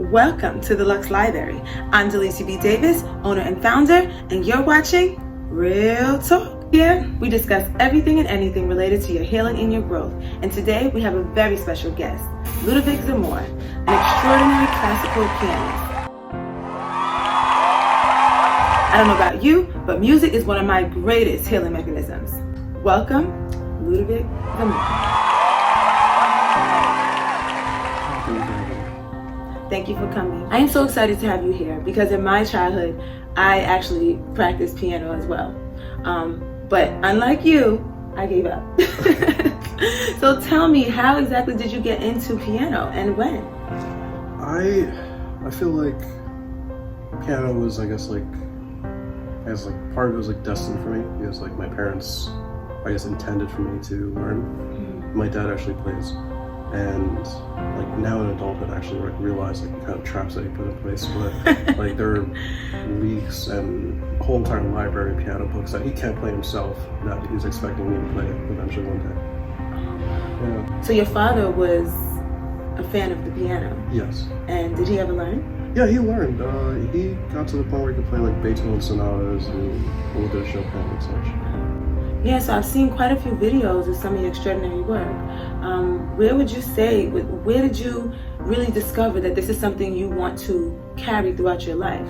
Welcome to the Lux Library. I'm Delisa B. Davis, owner and founder, and you're watching Real Talk. Here, we discuss everything and anything related to your healing and your growth. And today, we have a very special guest, Ludovic Zamore, an extraordinary classical pianist. I don't know about you, but music is one of my greatest healing mechanisms. Welcome, Ludovic Zamore. Thank you for coming. I am so excited to have you here because in my childhood, I actually practiced piano as well. But unlike you, I gave up. So tell me, how exactly did you get into piano and when? I feel like piano was, part of it was like destined for me because like my parents, intended for me to learn. Mm-hmm. My dad actually plays. And like now in adulthood, I actually realize like the kind of traps that he put in place. But like there are leagues and a whole entire library of piano books that he can't play himself that he's expecting me to play eventually one day. Yeah. So your father was a fan of the piano? Yes. And did he ever learn? Yeah, he learned. He got to the point where he could play like Beethoven sonatas and a little bit of Chopin and such. Yeah, so I've seen quite a few videos of some of your extraordinary work. Where would you say, where did you really discover that this is something you want to carry throughout your life?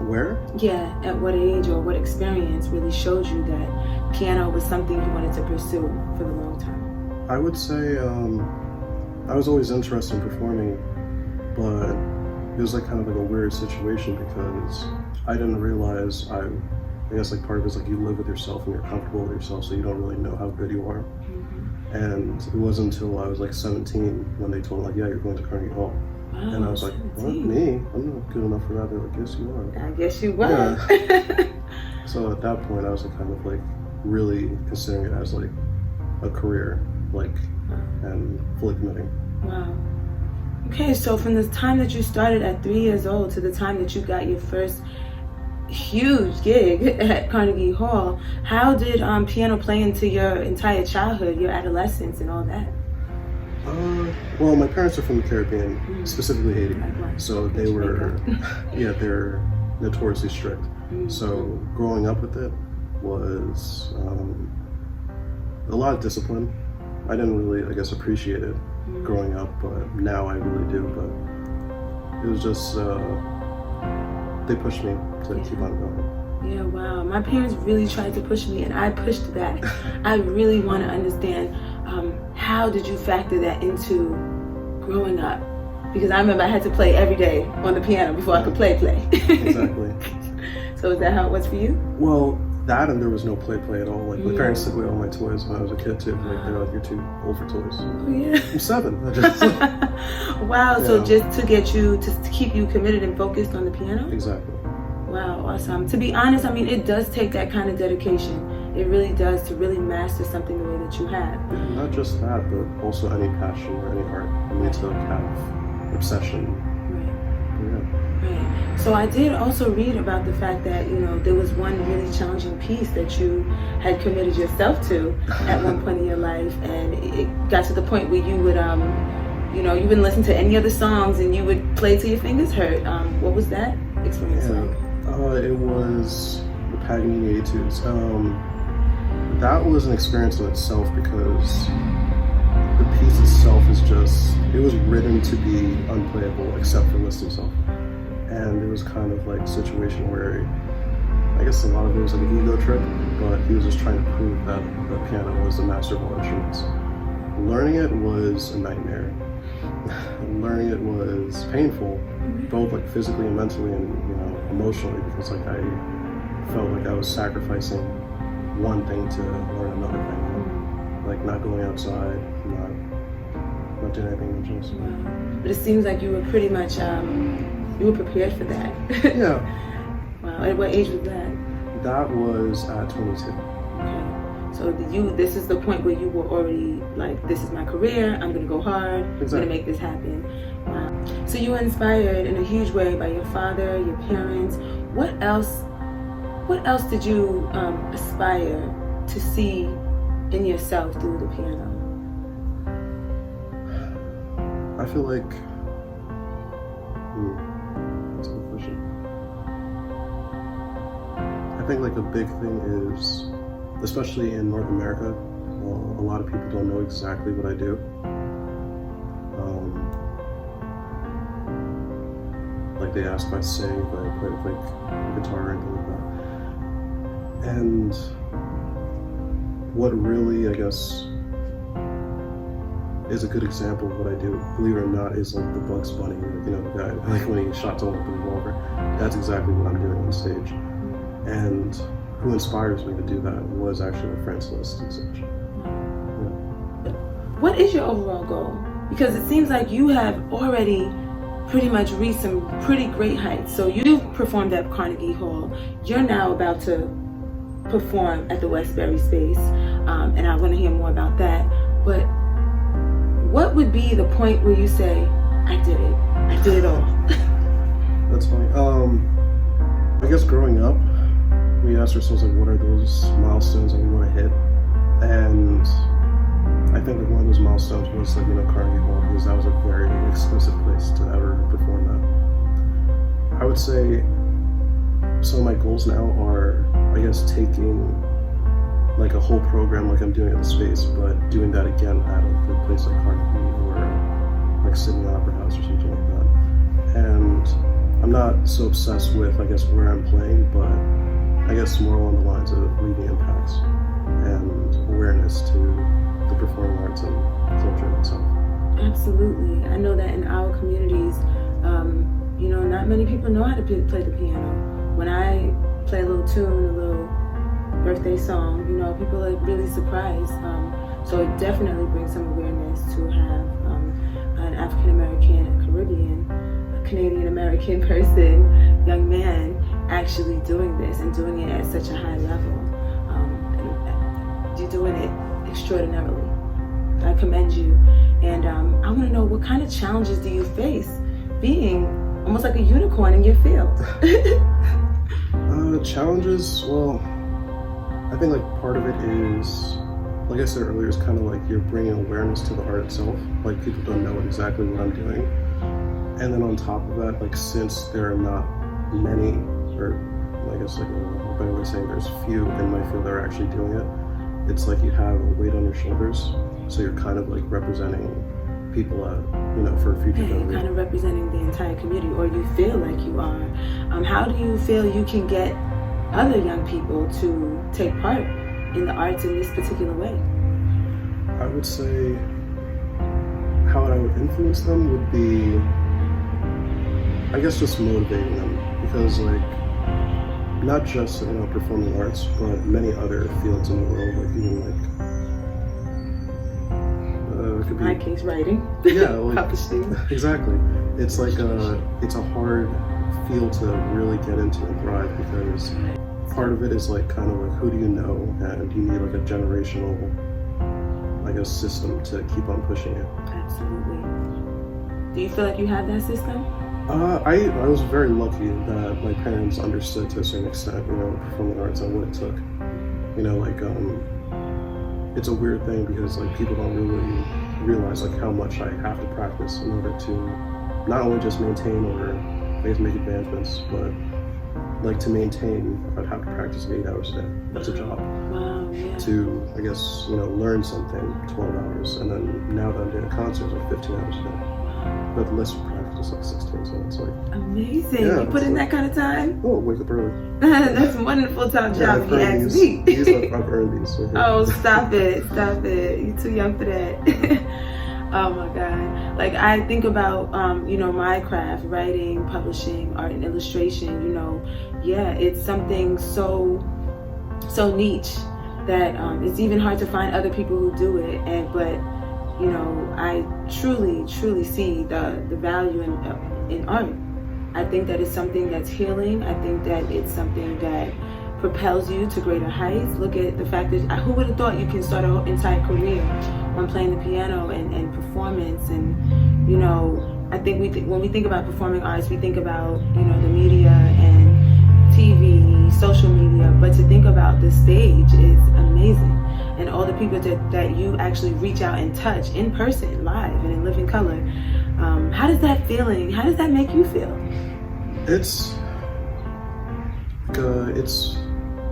Where? Yeah, at what age or what experience really showed you that piano was something you wanted to pursue for the long term? I would say I was always interested in performing, but it was like kind of like a weird situation because I didn't realize I guess like part of it is like you live with yourself and you're comfortable with yourself, so you don't really know how good you are. Mm-hmm. And it wasn't until I was like 17 when they told me like, yeah, you're going to Carnegie Hall. Wow, and I was like, 17. What, me? I'm not good enough for that. They're like, yes, you are. I guess you were. Yeah. So at that point, I was like kind of like really considering it as like a career, like, and fully committing. Wow. Okay, so from the time that you started at 3 years old to the time that you got your first huge gig at Carnegie Hall, how did piano play into your entire childhood, your adolescence, and all that? Well, my parents are from the Caribbean, specifically Haiti, so they were, they're notoriously strict. So growing up with it was a lot of discipline. I didn't really, appreciate it growing up, but now I really do. But it was just they pushed me to keep on going. Yeah, wow. My parents really tried to push me and I pushed back. I really want to understand how did you factor that into growing up? Because I remember I had to play every day on the piano before I could play. Exactly. So is that how it was for you? Well, that and there was no play at all. Like my parents took away all my toys when I was a kid too. Like they were like, you're too old for toys. Oh, yeah. I'm 7. Wow, so just to get you, to keep you committed and focused on the piano? Exactly. Wow, awesome. To be honest, I mean, it does take that kind of dedication. It really does, to really master something the way that you have. And not just that, but also any passion or any art. You need to have obsession. Right. Yeah. Right. So I did also read about the fact that, there was one really challenging piece that you had committed yourself to at one point in your life, and it got to the point where you would, you wouldn't listen to any other songs and you would play till your fingers hurt. What was that experience like? It was the Paganini Etudes. That was an experience in itself because the piece itself it was written to be unplayable except for Liszt himself. And it was kind of like a situation where I guess a lot of it was like an ego trip, but he was just trying to prove that the piano was the master of all instruments. Learning it was a nightmare. Learning it was painful, both like physically and mentally and emotionally, because like I felt like I was sacrificing one thing to learn another thing. Like not going outside, not doing anything adventurous. But it seems like you were pretty much you were prepared for that. Yeah. Wow. At what age was that? That was at 22. Okay. So this is the point where you were already like, this is my career, I'm gonna go hard, I'm gonna make this happen. Wow. So you were inspired in a huge way by your father, your parents. What else did you aspire to see in yourself through the piano? I feel like That's a good question. I think like a big thing is, especially in North America, a lot of people don't know exactly what I do. Like they ask if I sing, if I play like guitar or anything like that. And what really, I guess, is a good example of what I do, believe it or not, is like the Bugs Bunny, you know, the guy, like when he shot someone with a revolver. That's exactly what I'm doing on stage. And who inspires me to do that was actually my friends list and such. Yeah. What is your overall goal? Because it seems like you have already pretty much reached some pretty great heights. So you've performed at Carnegie Hall. You're now about to perform at the Westbury Space, and I want to hear more about that. But what would be the point where you say, I did it all? That's funny. I guess growing up, we asked ourselves like, what are those milestones that we want to hit? And I think that one of those milestones was like, you know, Carnegie Hall, because that was a very exclusive place to ever perform that. I would say some of my goals now are, I guess, taking like a whole program like I'm doing at the Space, but doing that again at a place like Carnegie or like Sydney Opera House or something like that. And I'm not so obsessed with, I guess, where I'm playing, but I guess more along the lines of leaving impacts and awareness to the performing arts and culture itself. Absolutely. I know that in our communities, you know, not many people know how to play the piano. When I play a little tune, a little birthday song, you know, people are really surprised. So it definitely brings some awareness to have an African-American, Canadian American person, young man, actually doing this and doing it at such a high level. You're doing it extraordinarily. I commend you. And I want to know, what kind of challenges do you face being almost like a unicorn in your field? Challenges, well, I think like part of it is, like I said earlier, is kind of like you're bringing awareness to the art itself. Like people don't know exactly what I'm doing. And then on top of that, like since there are not many, or I guess like a better way of saying there's few in my field that are actually doing it, it's like you have a weight on your shoulders. So you're kind of like representing people, you know, for a future generation. You're kind of representing the entire community, or you feel like you are. How do you feel you can get other young people to take part in the arts in this particular way? I would say how I would influence them would be, I guess, just motivating them, because like not just, you know, performing arts, but many other fields in the world, like even like it could be, in my case, writing. Yeah, like, publishing. Exactly. It's like it's a hard field to really get into and thrive, because part of it is like kind of like who do you know, and you need like a generational, I guess, system to keep on pushing it. Absolutely. Do you feel like you have that system? I was very lucky that my parents understood to a certain extent, you know, performing arts and what it took. You know, like it's a weird thing because like people don't really realize like how much I have to practice in order to not only just maintain or I guess make advancements, but like to maintain, I'd have to practice 8 hours a day. That's a job. Wow, yeah. To, I guess, you know, learn something 12 hours, and then now that I'm doing concerts, like 15 hours a day. But the list of practice is like 16, so it's like amazing. Yeah, you put in like, that kind of time? Oh, wake up early. That's a wonderful time job if you ask me. I've earned these. So Oh, stop it. You're too young for that. Oh my God. Like I think about, you know, my craft, writing, publishing, art and illustration, you know, yeah, it's something so niche that it's even hard to find other people who do it. But, you know, I truly see the value in art. I think that it's something that's healing. I think that it's something that propels you to greater heights. Look at the fact that who would have thought you can start an entire career on playing the piano and performance. And you know, I think when we think about performing arts, we think about, you know, the media and TV, social media, but to think about the stage is amazing. And all the people that you actually reach out and touch in person, live and in living color. How does that make you feel? It's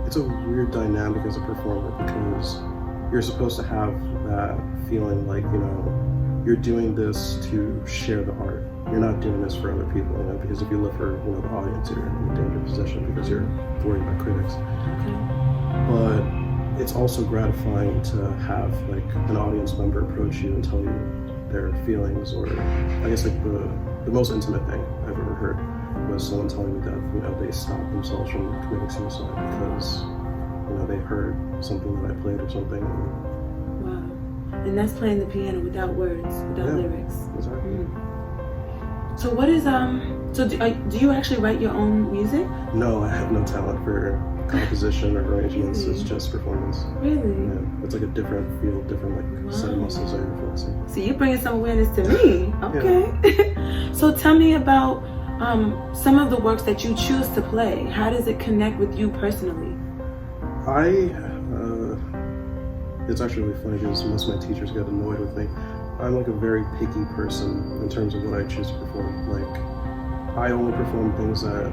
it's a weird dynamic as a performer because you're supposed to have that feeling like, you know, you're doing this to share the art. You're not doing this for other people, you know, because if you live for, you know, the audience, you're in a dangerous position because you're worried about critics. But it's also gratifying to have like an audience member approach you and tell you their feelings, or I guess like the most intimate thing I've ever heard was someone telling me that, you know, they stopped themselves from committing suicide because, you know, they heard something that I played or something. Wow. And that's playing the piano without words, without lyrics. Exactly. So what is do you actually write your own music? No, I have no talent for composition or arrangements. It's just performance. Really? Yeah, it's like a different field, different like set of muscles that you're flexing. So you're bringing some awareness to me. Okay. So tell me about some of the works that you choose to play. How does it connect with you personally? It's actually really funny because most of my teachers get annoyed with me. I'm like a very picky person in terms of what I choose to perform. Like, I only perform things that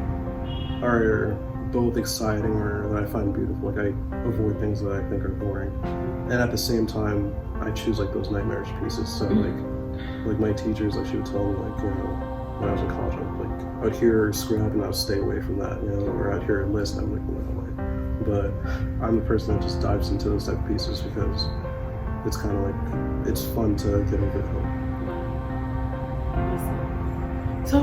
are both exciting or that I find beautiful. Like, I avoid things that I think are boring. And at the same time, I choose like those nightmarish pieces. So like my teachers, like she would tell me like, you know, when I was in college, I would hear scrap and I would stay away from that, you know, or I'd hear a list and I'm like, no way. But I'm the person that just dives into those type of pieces because it's kind of like, it's fun to get over the hump. Awesome. So,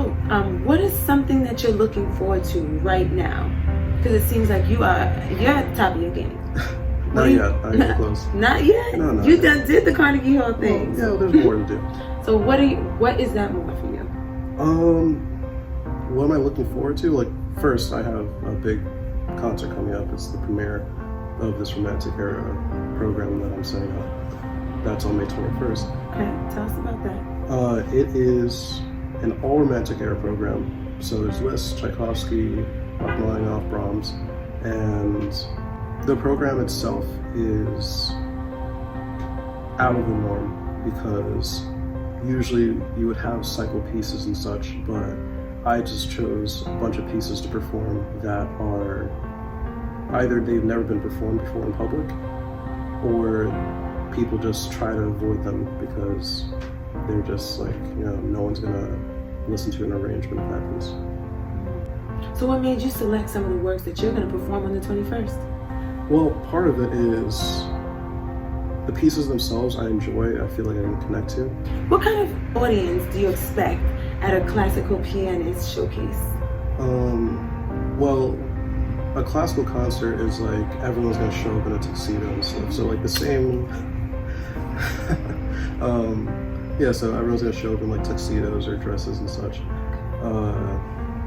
what is something that you're looking forward to right now? Because it seems like you're at the top of your game. Not yet. I ain't close. Not yet? No, you done did the Carnegie Hall thing. Well, yeah, there's more to do. So what is that more for you? What am I looking forward to? Like, first, I have a big concert coming up. It's the premiere of this Romantic Era program that I'm setting up. That's on May 21st. Okay, tell us about that. It is an all Romantic Era program. So there's Liszt, Tchaikovsky, Rachmaninoff, Brahms, and the program itself is out of the norm because usually you would have cycle pieces and such, but I just chose a bunch of pieces to perform that are either they've never been performed before in public, or people just try to avoid them because they're just like, you know, no one's gonna listen to an arrangement if that happens. So what made you select some of the works that you're gonna perform on the 21st? Well, part of it is the pieces themselves I enjoy, I feel like I can connect to. What kind of audience do you expect at a classical pianist showcase? Well, a classical concert is like everyone's gonna show up in a tuxedo and stuff. So like the same, so everyone's gonna show up in like tuxedos or dresses and such.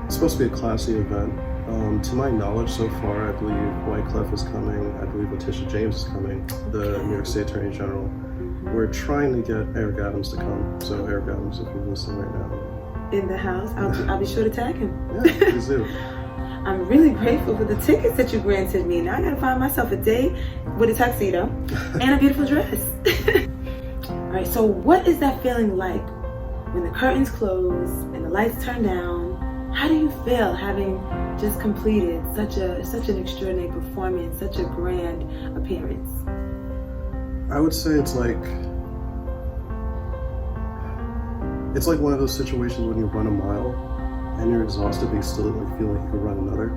It's supposed to be a classy event. To my knowledge, so far, I believe Wyclef is coming. I believe Letitia James is coming, the New York State Attorney General. We're trying to get Eric Adams to come. So Eric Adams, if you're listening right now, in the house, I'll be sure to tag him. Yeah, please do. I'm really grateful for the tickets that you granted me. Now I gotta find myself a date with a tuxedo and a beautiful dress. All right, so what is that feeling like when the curtains close and the lights turn down? How do you feel having just completed such an extraordinary performance, such a grand appearance? I would say it's like one of those situations when you run a mile and you're exhausted, but you still like feel like you could run another.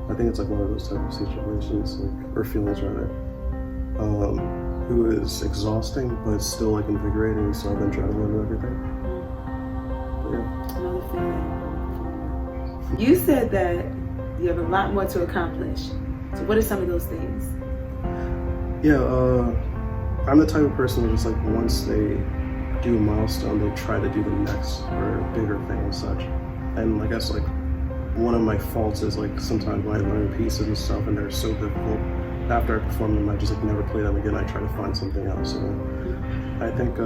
I think it's like one of those type of situations, like, or feelings rather. It was exhausting, but it's still like invigorating. You still have adrenaline and everything. But yeah. Another feeling. You said that you have a lot more to accomplish. So what are some of those things? Yeah, I'm the type of person that just like once they do a milestone, they try to do the next or bigger thing and such. And I guess like one of my faults is like sometimes when I learn pieces and stuff and they're so difficult, after I perform them, I just like never play them again. I try to find something else. And I think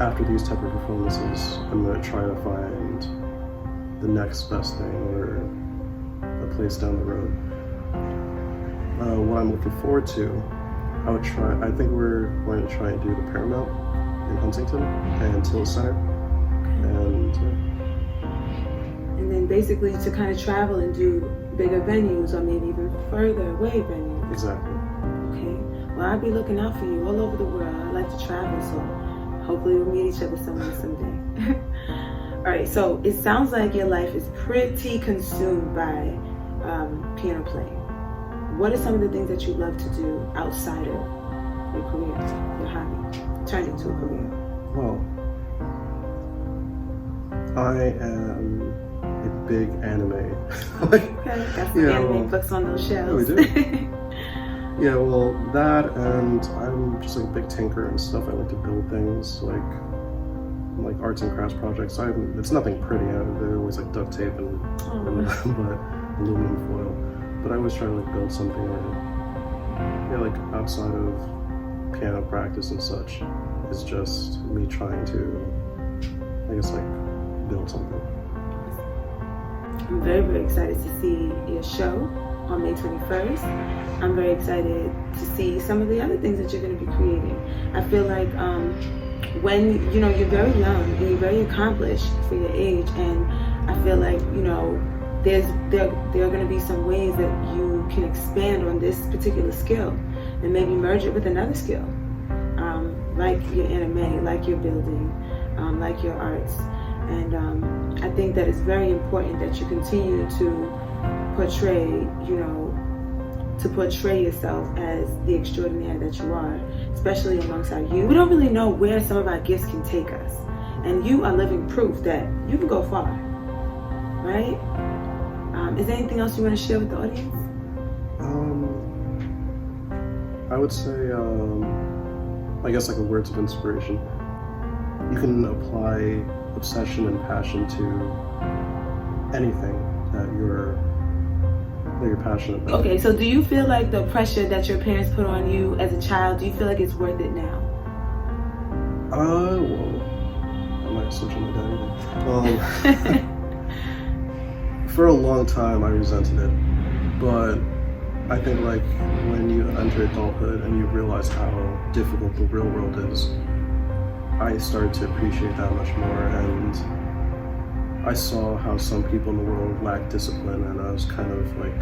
after these type of performances, I'm gonna try to find the next best thing or a place down the road. What I'm looking forward to, I think we're going to try and do the Paramount in Huntington and Till Center. And then basically to kind of travel and do bigger venues or maybe even further away venues. Exactly. Okay. Well, I'll be looking out for you all over the world. I like to travel, so hopefully we'll meet each other somewhere someday. All right, so it sounds like your life is pretty consumed by piano playing. What are some of the things that you love to do outside of your career, your hobby, turned into a career? Well, I am a big anime. Okay, got some anime books on those shelves. Yeah, we do. Yeah, well, that, and I'm just like a big tinker and stuff. I like to build things like arts and crafts projects. It's nothing pretty. They're always like duct tape and but aluminum foil. But I always try to like build something like outside of piano practice and such. It's just me trying to, I guess, like build something. I'm very, very excited to see your show on May 21st. I'm very excited to see some of the other things that you're going to be creating. I feel like when you're very young and you're very accomplished for your age, and I feel like there are going to be some ways that you can expand on this particular skill and maybe merge it with another skill, like your anime, like your building, like your arts. And I think that it's very important that you continue to portray yourself as the extraordinaire that you are, especially alongside you. We don't really know where some of our gifts can take us, and you are living proof that you can go far, right? Is there anything else you want to share with the audience? I would say, I guess, like a words of inspiration. You can apply obsession and passion to anything that you're passionate about. Okay, so do you feel like the pressure that your parents put on you as a child, do you feel like it's worth it now? Well, I might switch on my dad. For a long time I resented it, but I think like when you enter adulthood and you realize how difficult the real world is, I started to appreciate that much more, and I saw how some people in the world lack discipline, and I was kind of like,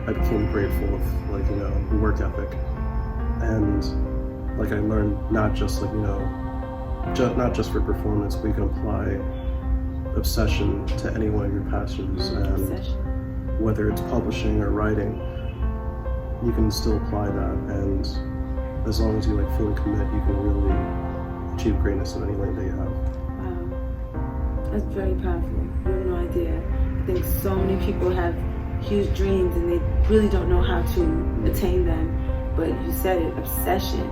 I became grateful of like, work ethic. And like I learned not just like, not just for performance, but you can apply obsession to any one of your passions, and whether it's publishing or writing, you can still apply that, and as long as you like fully commit, you can really achieve greatness in any lane that you have. Wow, that's very powerful. You have no idea. I think so many people have huge dreams and they really don't know how to attain them, but you said it, obsession,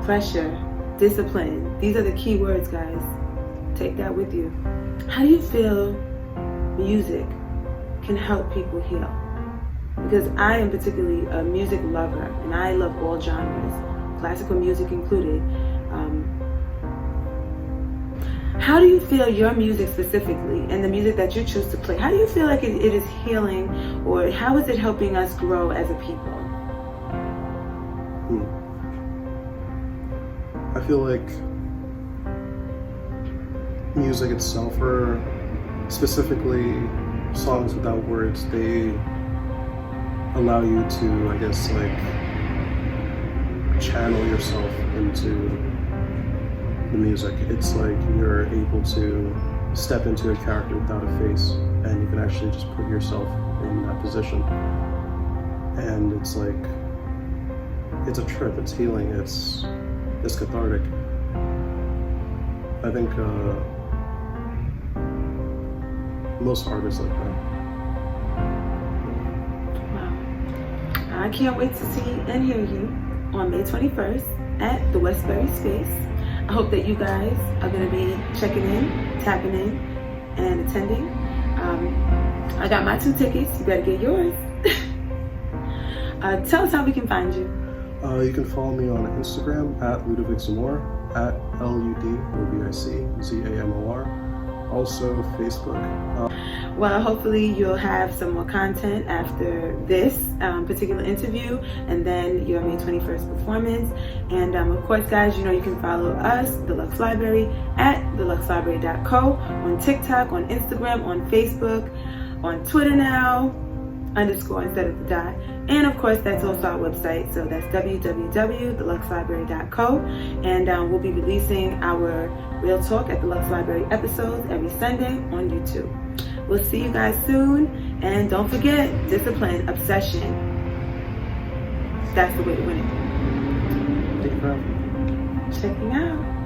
pressure, discipline. These are the key words, guys. Take that with you. How do you feel music can help people heal? Because I am particularly a music lover, and I love all genres, classical music included. How do you feel your music specifically, and the music that you choose to play, how do you feel like it is healing, or how is it helping us grow as a people? I feel like music itself, or specifically songs without words, they allow you to, I guess, like channel yourself into the music. It's like you're able to step into a character without a face, and you can actually just put yourself in that position. And it's like, it's a trip, it's healing, it's cathartic. I think most artists like that. Wow. I can't wait to see and hear you on May 21st at the Westbury Space. I hope that you guys are going to be checking in, tapping in, and attending. I got my 2 tickets. You better get yours. Tell us how we can find you. You can follow me on Instagram at Ludovic Zamor, at LUDOVICZAMOR. Also Facebook. Well, hopefully you'll have some more content after this particular interview and then your May 21st performance. And of course, guys, you know you can follow us, The Lux Library, at theluxlibrary.co, on TikTok, on Instagram, on Facebook, on Twitter now, _ instead of the dot. And of course, that's also our website. So that's www.theluxlibrary.co. And we'll be releasing our Real Talk at the Lux Library episodes every Sunday on YouTube. We'll see you guys soon. And don't forget, discipline, obsession. That's the way to win it. Thank you for having me. Checking out.